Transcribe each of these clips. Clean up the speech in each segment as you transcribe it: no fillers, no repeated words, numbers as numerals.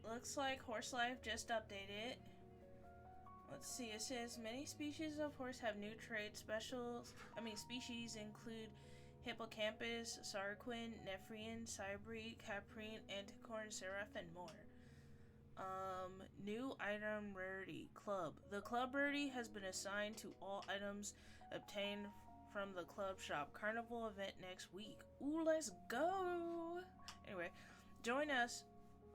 looks like Horse Life just updated. Let's see, it says many species of horse have new traits. Species include hippocampus, sarquin, nephrian, cybri, caprine, anticorn, seraph, and more. New item rarity club. The club rarity has been assigned to all items obtained from the club shop. Carnival event next week. Ooh, let's go! Anyway, join us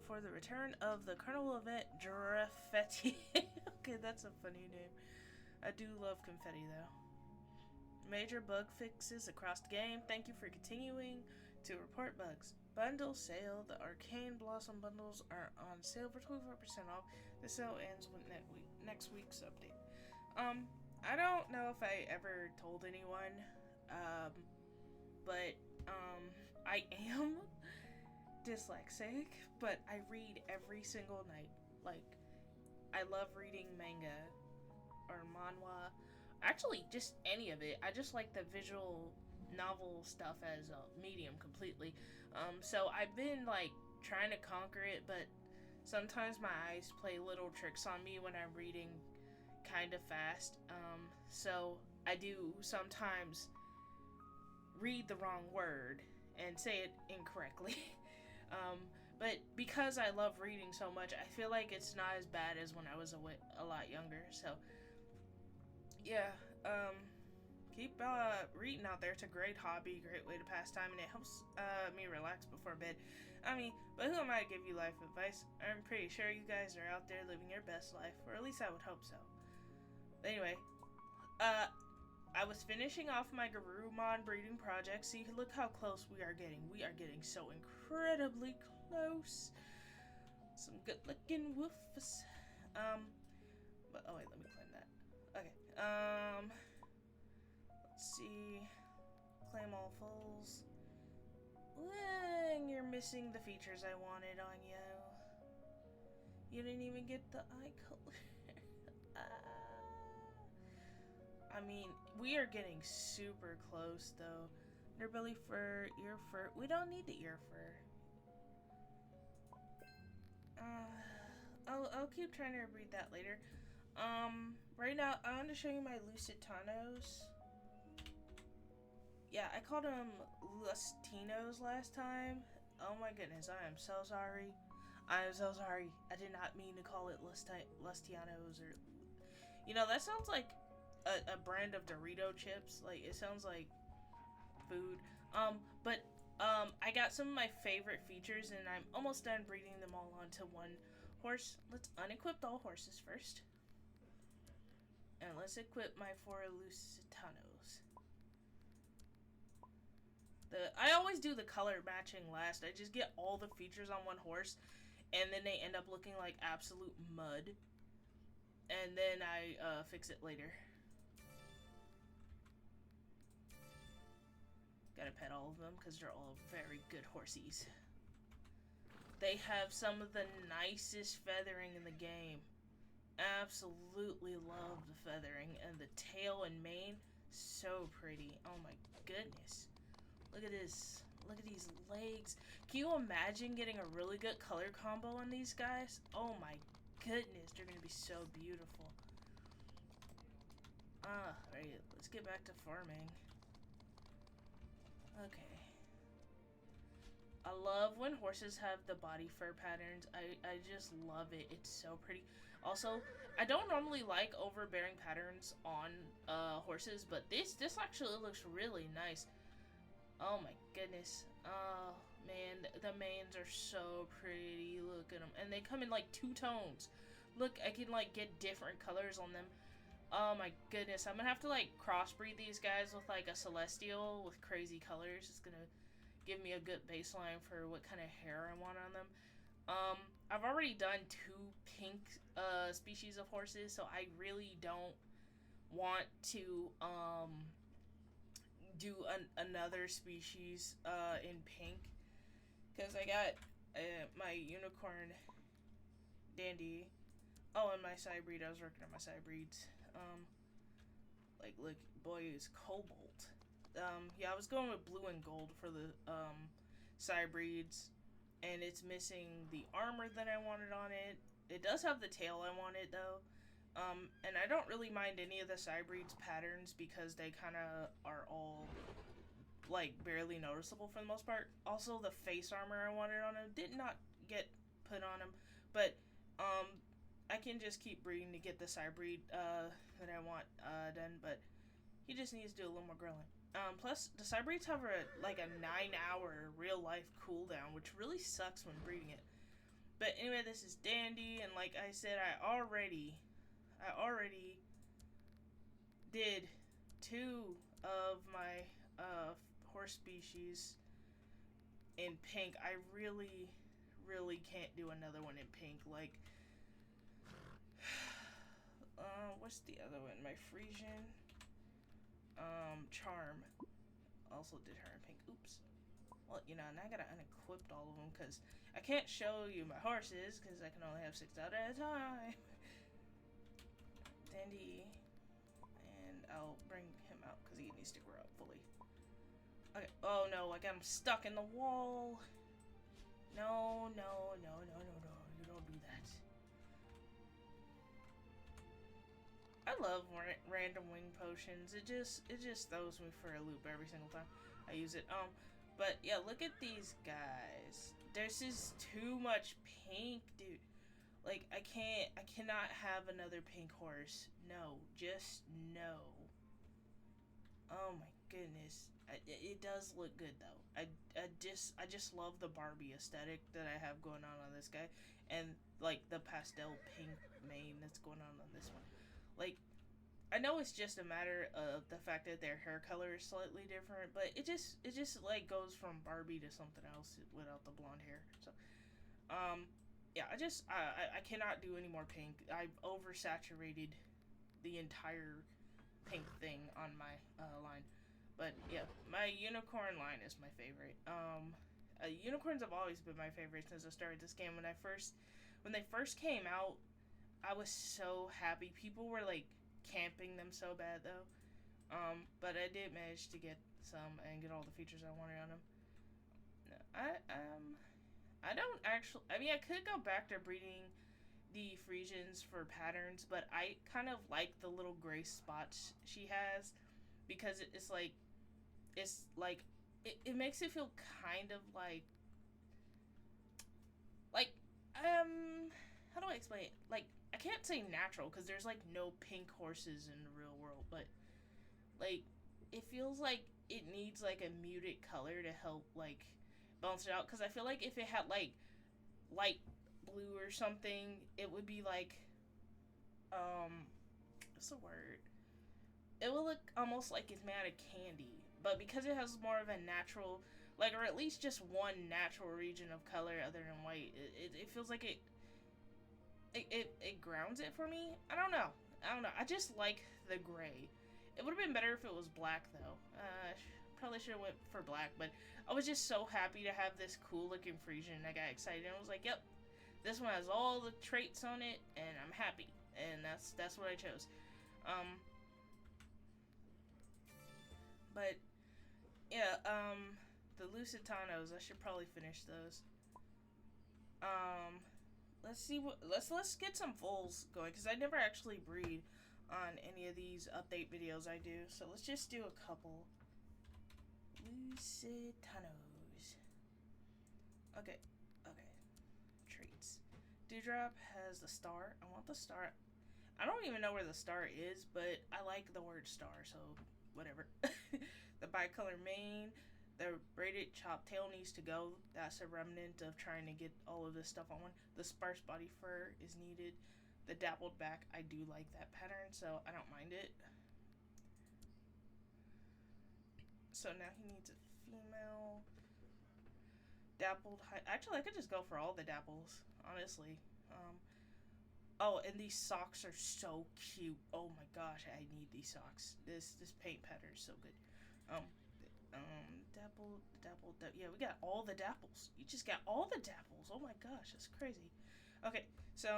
for the return of the carnival event, Giraffetti. Okay, that's a funny name. I do love confetti though. Major bug fixes across the game. Thank you for continuing to report bugs. Bundle sale. The Arcane Blossom bundles are on sale for 24% off. The sale ends with next week's update. I don't know if I ever told anyone, but I am dyslexic, but I read every single night. Like, I love reading manga or manhwa. Actually, just any of it. I just like the visual novel stuff as a medium completely. So I've been like trying to conquer it, but sometimes my eyes play little tricks on me when I'm reading kind of fast. So I do sometimes read the wrong word and say it incorrectly. But because I love reading so much, I feel like it's not as bad as when I was a lot younger. So yeah, keep reading out there. It's a great hobby, great way to pass time, and it helps me relax before bed. But who am I to give you life advice? I'm pretty sure you guys are out there living your best life, or at least I would hope so. Anyway, I was finishing off my Garurumon breeding project, so you can look how close we are getting. We are getting so incredibly close. Some good looking woofs. But oh wait, let me claim that. Okay, let's see. Claim all foals. You're missing the features I wanted on you. You didn't even get the eye color. We are getting super close though. Underbelly fur, ear fur. We don't need the ear fur. I'll keep trying to read that later. Right now, I want to show you my Lucitanos. Yeah, I called them Lustinos last time. Oh my goodness, I am so sorry. I am so sorry. I did not mean to call it Lustianos or... You know, that sounds like a brand of Dorito chips. Like, it sounds like food. I got some of my favorite features, and I'm almost done breeding them all onto one horse. Let's unequip all horses first. And let's equip my 4 Lusitanos. I always do the color matching last. I just get all the features on one horse, and then they end up looking like absolute mud. And then I fix it later. Gotta pet all of them because they're all very good horsies. They have some of the nicest feathering in the game. Absolutely love the feathering, and the tail and mane, so pretty. Oh my goodness. Look at this. Look at these legs. Can you imagine getting a really good color combo on these guys? Oh my goodness, they're gonna be so beautiful. Right, let's get back to farming. Okay. I love when horses have the body fur patterns. I just love it. It's so pretty. Also, I don't normally like overbearing patterns on horses, but this actually looks really nice. Oh my goodness. Oh man, the manes are so pretty. Look at them. And they come in like 2 tones. Look, I can like get different colors on them. Oh my goodness. I'm gonna have to like crossbreed these guys with like a celestial with crazy colors. It's gonna give me a good baseline for what kind of hair I want on them. I've already done 2 pink species of horses, so I really don't want to do another species in pink, because I got my unicorn dandy. Oh, and my cybreed. I was working on my cybreeds. Like, look, boy, is cobalt. Yeah, I was going with blue and gold for the cybreeds. and it's missing the armor that I wanted on it. It does have the tail I wanted though. And I don't really mind any of the Cybreed's patterns because they kind of are all like barely noticeable for the most part. Also, the face armor I wanted on him did not get put on him, but I can just keep breeding to get the Cybreed that I want done. But he just needs to do a little more grilling. Plus, the Cybreeds have like a 9-hour real life cooldown, which really sucks when breeding it. But anyway, this is Dandy, and like I said, I already did 2 of my horse species in pink. I really can't do another one in pink. Like, what's the other one? My Frisian, Charm, also did her in pink. Oops. Well, you know, now I gotta unequip all of them because I can't show you my horses because I can only have 6 out at a time. Dandy, and I'll bring him out because he needs to grow up fully. Okay. Oh no, I got him stuck in the wall. No, you don't do that. I love random wing potions. It just throws me for a loop every single time I use it. But yeah, look at these guys. There's just too much pink, dude. Like, I cannot have another pink horse. No, just no. Oh my goodness. It does look good though. I just love the Barbie aesthetic that I have going on this guy, and like the pastel pink mane that's going on this one. Like, I know it's just a matter of the fact that their hair color is slightly different, but it just like goes from Barbie to something else without the blonde hair. So, yeah, I cannot do any more pink. I've oversaturated the entire pink thing on my line. But yeah, my unicorn line is my favorite. Unicorns have always been my favorite since I started this game. When they first came out, I was so happy. People were like camping them so bad though. But I did manage to get some and get all the features I wanted on them. I don't actually. I mean, I could go back to breeding the Frisians for patterns, but I kind of like the little gray spots she has because it makes it feel kind of like how do I explain it? Like, I can't say natural because there's like no pink horses in the real world, but like it feels like it needs like a muted color to help like balance it out. Because I feel like if it had like light blue or something, it would be like what's the word? It will look almost like it's made of candy. But because it has more of a natural, like, or at least just one natural region of color other than white, it feels like it grounds it for me. I don't know. I just like the gray. It would have been better if it was black though. Probably should have went for black, but I was just so happy to have this cool looking Frisian. I got excited and I was like, yep, this one has all the traits on it, and I'm happy. And that's what I chose. But yeah, the Lucitanos, I should probably finish those. Let's get some foals going, because I never actually breed on any of these update videos I do. So let's just do a couple. Lucitanos. Okay. Traits. Dewdrop has the star. I want the star. I don't even know where the star is, but I like the word star, so whatever. The bicolor mane. The braided chopped tail needs to go. That's a remnant of trying to get all of this stuff on one. The sparse body fur is needed. The dappled back, I do like that pattern, so I don't mind it. So now he needs a female. Dappled high. Actually, I could just go for all the dapples, honestly. Oh, and these socks are so cute. Oh my gosh, I need these socks. This paint pattern is so good. Dappled. Yeah, we got all the dapples. You just got all the dapples. Oh my gosh, that's crazy. Okay, so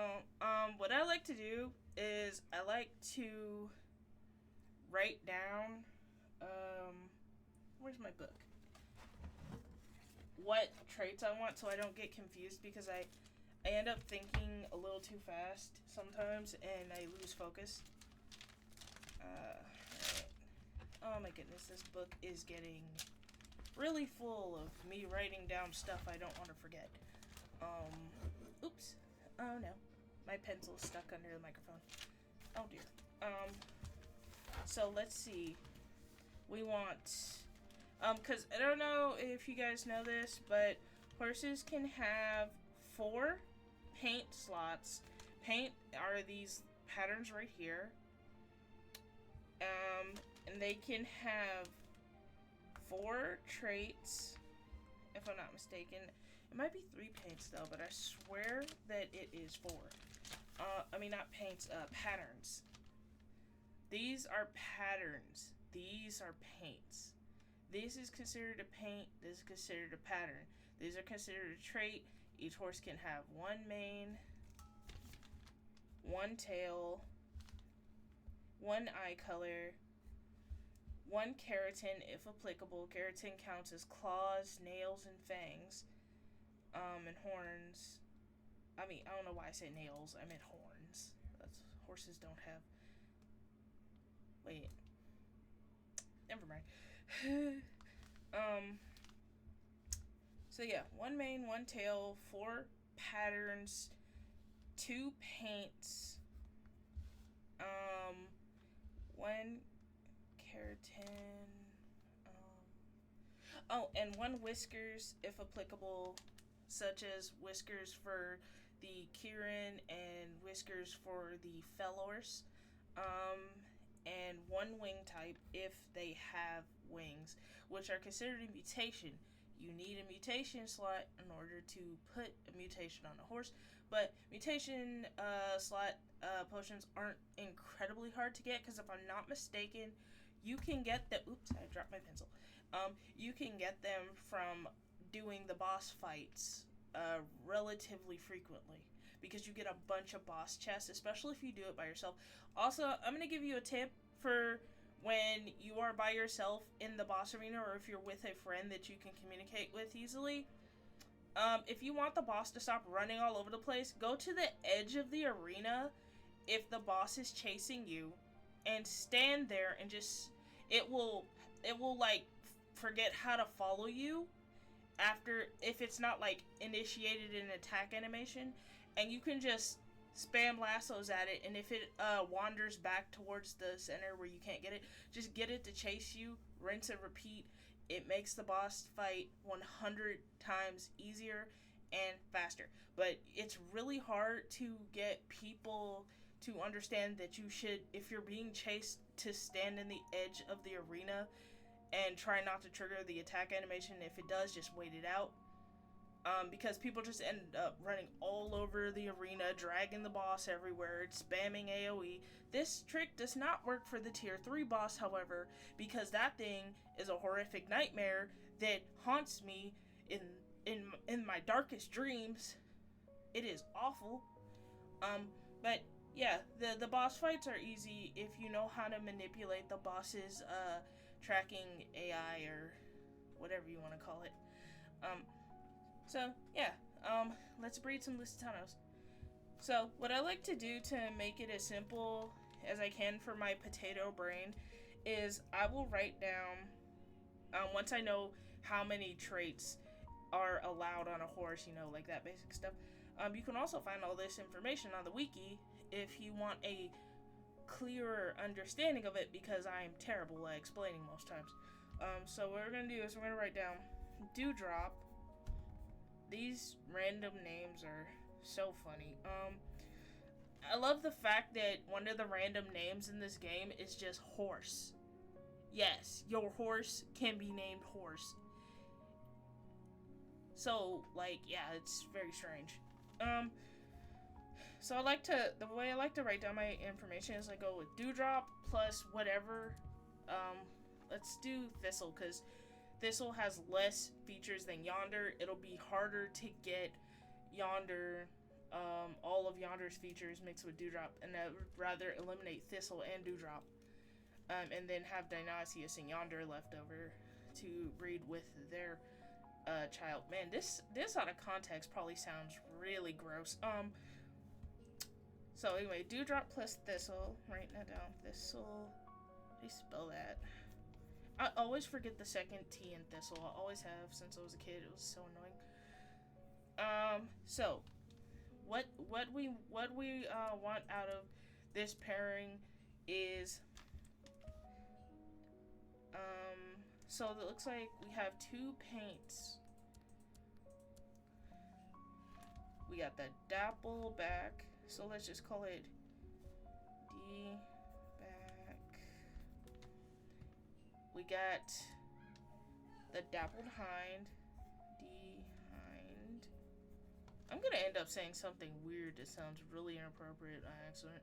what I like to do is I like to write down. Where's my book? what traits I want so I don't get confused, because I end up thinking a little too fast sometimes and I lose focus. Right. Oh my goodness, this book is getting really full of me writing down stuff I don't want to forget. Oops. Oh no. My pencil's stuck under the microphone. Oh dear. So let's see. We want, cause I don't know if you guys know this, but horses can have 4 paint slots. Paint are these patterns right here. And they can have 4 traits, if I'm not mistaken. It might be 3 paints though, but I swear that it is 4. I mean, not paints, patterns. These are patterns. These are paints. This is considered a paint. This is considered a pattern. These are considered a trait. Each horse can have 1 mane, 1 tail, 1 eye color, 1 keratin if applicable. Keratin counts as claws, nails, and fangs. And horns. I mean, I don't know why I say nails. I meant horns. Horses don't have. Wait. Never mind. So yeah, 1 mane, 1 tail, 4 patterns, 2 paints, 1 keratin, and 1 whiskers if applicable, such as whiskers for the Kirin and whiskers for the Fellors, and 1 wing type if they have wings, which are considered a mutation. You need a mutation slot in order to put a mutation on a horse, but mutation slot potions aren't incredibly hard to get, because if I'm not mistaken, you can get the, oops, I dropped my pencil. You can get them from doing the boss fights relatively frequently, because you get a bunch of boss chests, especially if you do it by yourself. Also, I'm going to give you a tip for when you are by yourself in the boss arena, or if you're with a friend that you can communicate with easily. If you want the boss to stop running all over the place, go to the edge of the arena if the boss is chasing you, and stand there and just, it will like forget how to follow you after, if it's not like initiated an attack animation, and you can just spam lassos at it, and if it wanders back towards the center where you can't get it, just get it to chase you, rinse and repeat. It makes the boss fight 100 times easier and faster. But it's really hard to get people to understand that you should, if you're being chased, to stand in the edge of the arena and try not to trigger the attack animation. If it does, just wait it out. Because people just end up running all over the arena, dragging the boss everywhere, spamming AoE. This trick does not work for the tier 3 boss, however, because that thing is a horrific nightmare that haunts me in my darkest dreams. It is awful. But yeah, the boss fights are easy if you know how to manipulate the boss's tracking AI, or whatever you want to call it. So yeah, let's breed some Lucitanos. So what I like to do to make it as simple as I can for my potato brain is I will write down, once I know how many traits are allowed on a horse, like that basic stuff. You can also find all this information on the wiki if you want a clearer understanding of it, because I'm terrible at explaining most times. So what we're going to do is we're going to write down Dewdrop. These random names are so funny. I love the fact that one of the random names in this game is just horse. Yes, your horse can be named horse. So, like, yeah, it's very strange. So the way I like to write down my information is I go with Dewdrop plus whatever. Let's do Thistle, because Thistle has less features than Yonder. It'll be harder to get Yonder, all of Yonder's features mixed with Dewdrop, and I would rather eliminate Thistle and Dewdrop, and then have Dionysius and Yonder left over to breed with their child. Man, this out of context probably sounds really gross. So anyway, dewdrop plus thistle. Write that down. Thistle. How do you spell that? I always forget the second T in thistle. I always have since I was a kid. It was so annoying. So what we want out of this pairing is so it looks like we have two paints. We got the dapple back, so let's just call it D back. We got the dappled hind, D hind. I'm gonna end up saying something weird that sounds really inappropriate by accident.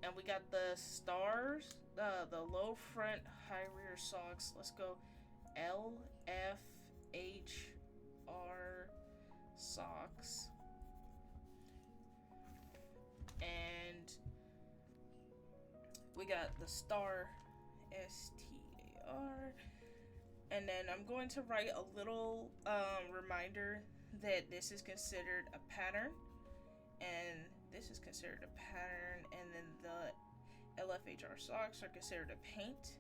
And we got the stars, the low front, high rear socks. Let's go L, F, H, R socks. And we got the star, STAR. And then I'm going to write a little reminder that this is considered a pattern. And this is considered a pattern, and then the LFHR socks are considered a paint,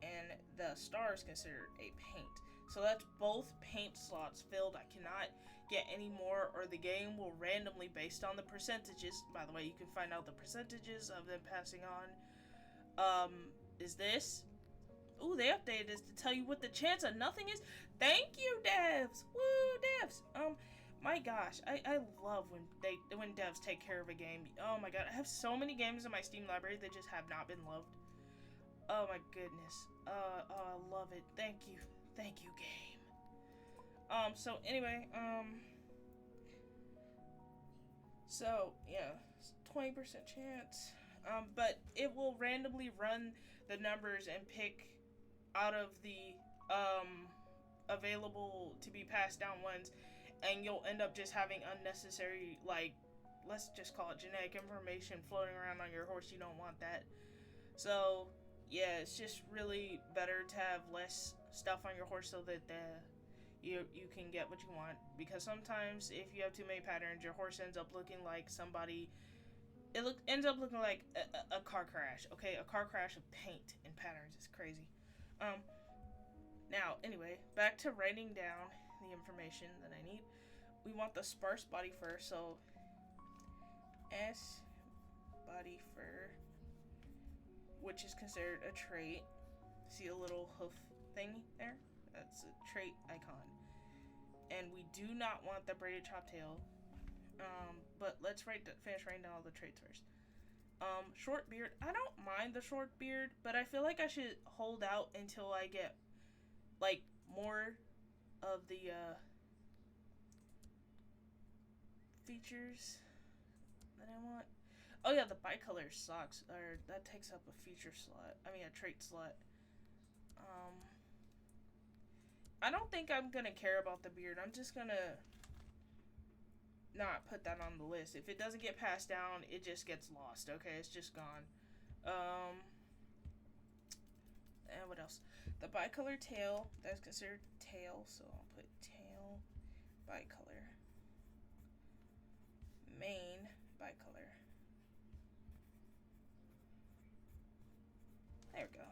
and the star is considered a paint. So that's both paint slots filled. I cannot get any more, or the game will randomly, based on the percentages. By the way, you can find out the percentages of them passing on. Is this? Ooh, they updated this to tell you what the chance of nothing is. Thank you, devs. Woo, devs. My gosh, I love when devs take care of a game. Oh my god, I have so many games in my Steam library that just have not been loved. Oh my goodness. I love it. Thank you, game. So anyway, so yeah, 20% chance. But it will randomly run the numbers and pick out of the available to be passed down ones. And you'll end up just having unnecessary, like, let's just call it genetic information floating around on your horse. You don't want that. So, yeah, it's just really better to have less stuff on your horse so that you can get what you want. Because sometimes if you have too many patterns, your horse ends up looking like somebody... ends up looking like a car crash. Okay, a car crash of paint and patterns is crazy. Now, anyway, back to writing down the information that I need. We want the sparse body fur, so S body fur, which is considered a trait. See a little hoof thing there? That's a trait icon. And we do not want the braided chop tail. But let's finish writing down all the traits first. Short beard. I don't mind the short beard, but I feel like I should hold out until I get like more of the features that I want. Oh yeah, the bicolor socks that takes up a feature slot. I mean a trait slot. I don't think I'm gonna care about the beard. I'm just gonna not put that on the list. If it doesn't get passed down, it just gets lost. Okay, it's just gone. And what else? The bicolor tail, that's considered tail, so I'll put tail, bicolor. Mane, bicolor. There we go.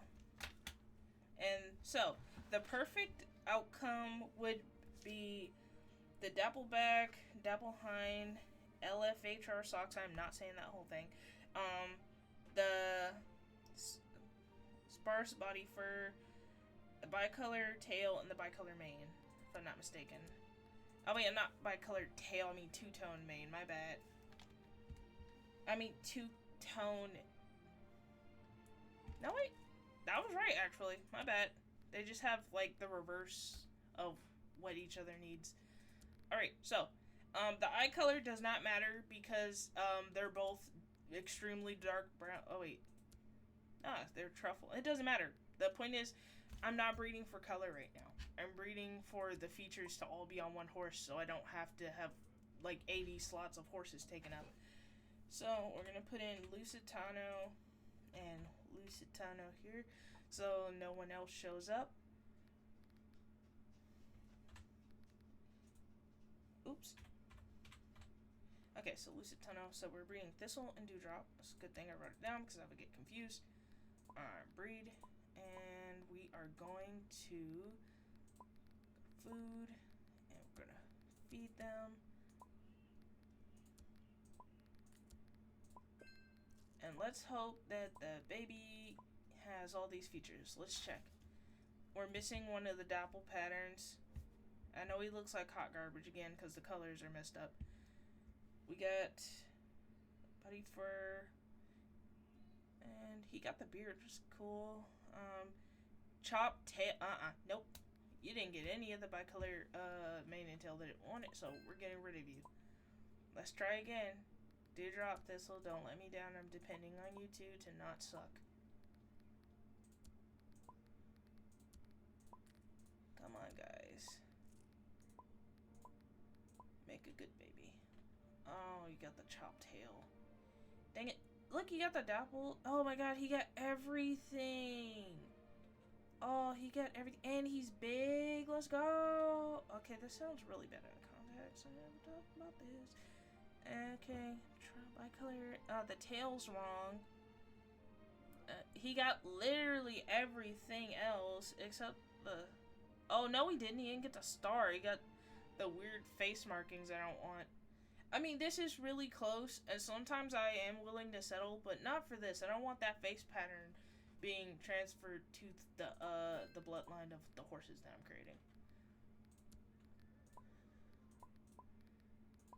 And so, the perfect outcome would be the dapple back, dapple hind, LFHR socks. I'm not saying that whole thing. The sparse body fur, the bicolor tail, and the bicolor mane, if I'm not mistaken. Oh wait, not bicolor tail, I mean two-tone mane, my bad. I mean two-tone... No wait, that was right actually, my bad. They just have like the reverse of what each other needs. Alright, so, the eye color does not matter because they're both extremely dark brown. Oh wait, they're truffle. It doesn't matter. The point is, I'm not breeding for color right now. I'm breeding for the features to all be on one horse, so I don't have to have like 80 slots of horses taken up. So we're gonna put in Lucitano and Lucitano here, so no one else shows up. Oops. Okay, so Lucitano. So we're breeding Thistle and Dewdrop. It's a good thing I wrote it down because I would get confused. Breed. And we are going to food. And we're going to feed them. And let's hope that the baby has all these features. Let's check. We're missing one of the dapple patterns. I know he looks like hot garbage again because the colors are messed up. We got putty fur. And he got the beard, which is cool. Chopped tail. Nope. You didn't get any of the bicolor mane and tail that it wanted, so we're getting rid of you. Let's try again. Dewdrop, Thistle, don't let me down. I'm depending on you two to not suck. Come on, guys. Make a good baby. Oh, you got the chopped tail. Dang it. Look, he got the dapple. Oh my god, he got everything. Oh, he got everything. And he's big. Let's go. Okay, this sounds really bad out of context. I never talked about this. Okay. Try bicolor. The tail's wrong. He got literally everything else except the... Oh, no, he didn't. He didn't get the star. He got the weird face markings I don't want. I mean, this is really close, and sometimes I am willing to settle, but not for this. I don't want that face pattern being transferred to the bloodline of the horses that I'm creating.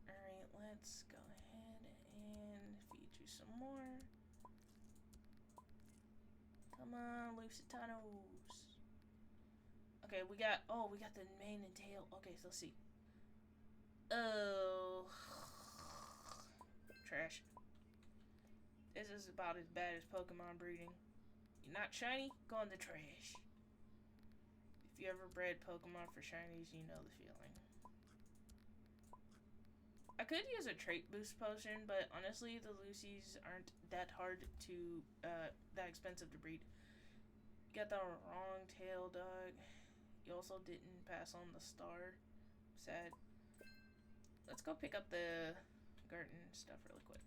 Alright, let's go ahead and feed you some more. Come on, Lucitanos. Okay, we got the mane and tail. Okay, so let's see. Oh. Trash. This is about as bad as Pokemon breeding. You're not shiny? Go in the trash. If you ever bred Pokemon for shinies, you know the feeling. I could use a trait boost potion, but honestly, the Lucies aren't that hard to, that expensive to breed. You got the wrong tail, dog. You also didn't pass on the star. Sad. Let's go pick up the garden stuff really quick.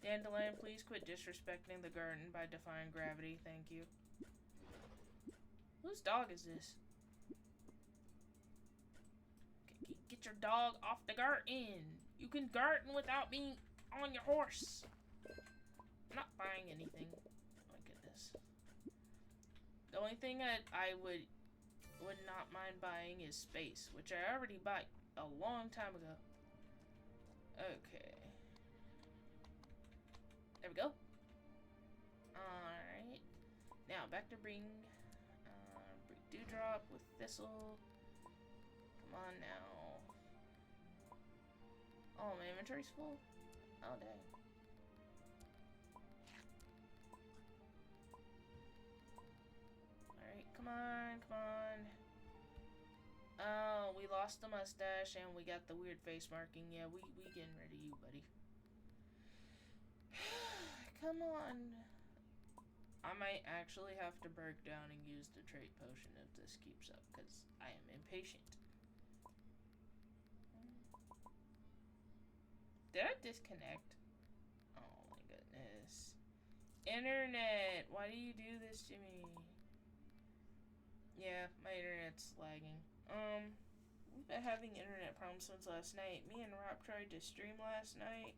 Dandelion, please quit disrespecting the garden by defying gravity. Thank you. Whose dog is this? Okay, get your dog off the garden. You can garden without being on your horse. I'm not buying anything. Oh my goodness. The only thing that I would not mind buying is space, which I already bought a long time ago. Okay. There we go. Alright. Now, back to breed Dewdrop with Thistle. Come on now. Oh, my inventory's full? Oh, dang. Alright, come on, come on. Oh, we lost the mustache and we got the weird face marking. Yeah, we getting rid of you, buddy. Come on. I might actually have to break down and use the trait potion if this keeps up, because I am impatient. Did I disconnect? Oh my goodness. Internet, why do you do this to me? Yeah, my internet's lagging. We've been having internet problems since last night. Me and Rob tried to stream last night,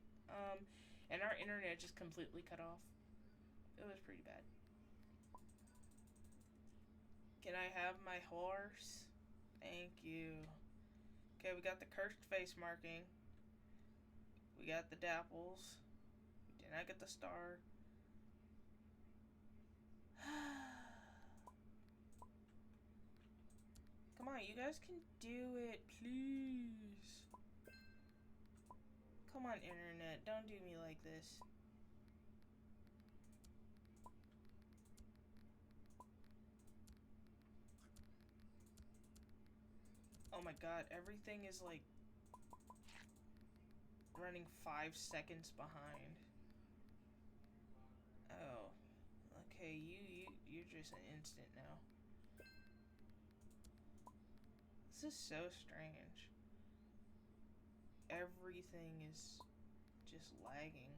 and our internet just completely cut off. It was pretty bad. Can I have my horse? Thank you. Okay, we got the cursed face marking. We got the dapples. We did not get the star. Come on, you guys can do it, please. Come on, internet, don't do me like this. Oh my god, everything is like running 5 seconds behind. Oh, Okay, you're just an instant now. This is so strange. Everything is just lagging.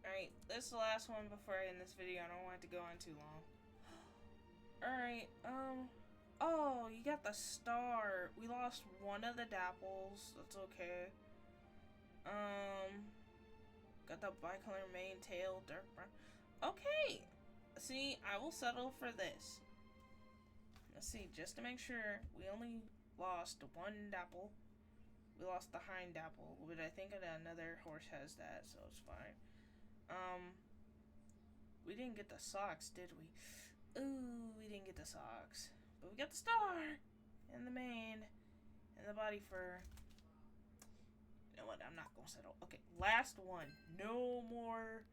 Alright, this is the last one before I end this video. I don't want it to go on too long. Alright, oh, you got the star. We lost one of the dapples. That's okay. Got the bicolor mane, tail, dark brown. Okay! See, I will settle for this. Let's see, just to make sure, we only lost one dapple. We lost the hind dapple, but I think another horse has that, so it's fine. We didn't get the socks, did we? Ooh, we didn't get the socks. But we got the star! And the mane. And the body fur. You know what? I'm not gonna settle. Okay, last one. No more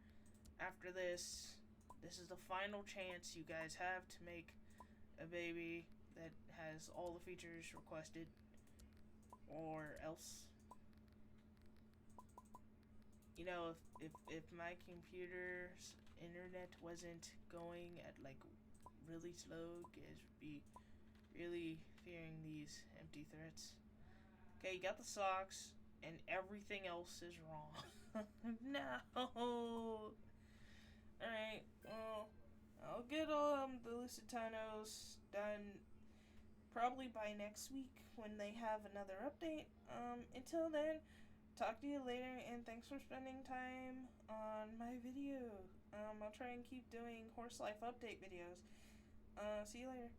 after this. This is the final chance you guys have to make a baby that has all the features requested. Or else, you know, if my computer's internet wasn't going at like really slow, you guys would be really fearing these empty threats. Okay, you got the socks, and everything else is wrong. No. Alright, well, I'll get the Lucitanos done probably by next week when they have another update. Until then, talk to you later, and thanks for spending time on my video. I'll try and keep doing horse life update videos. See you later.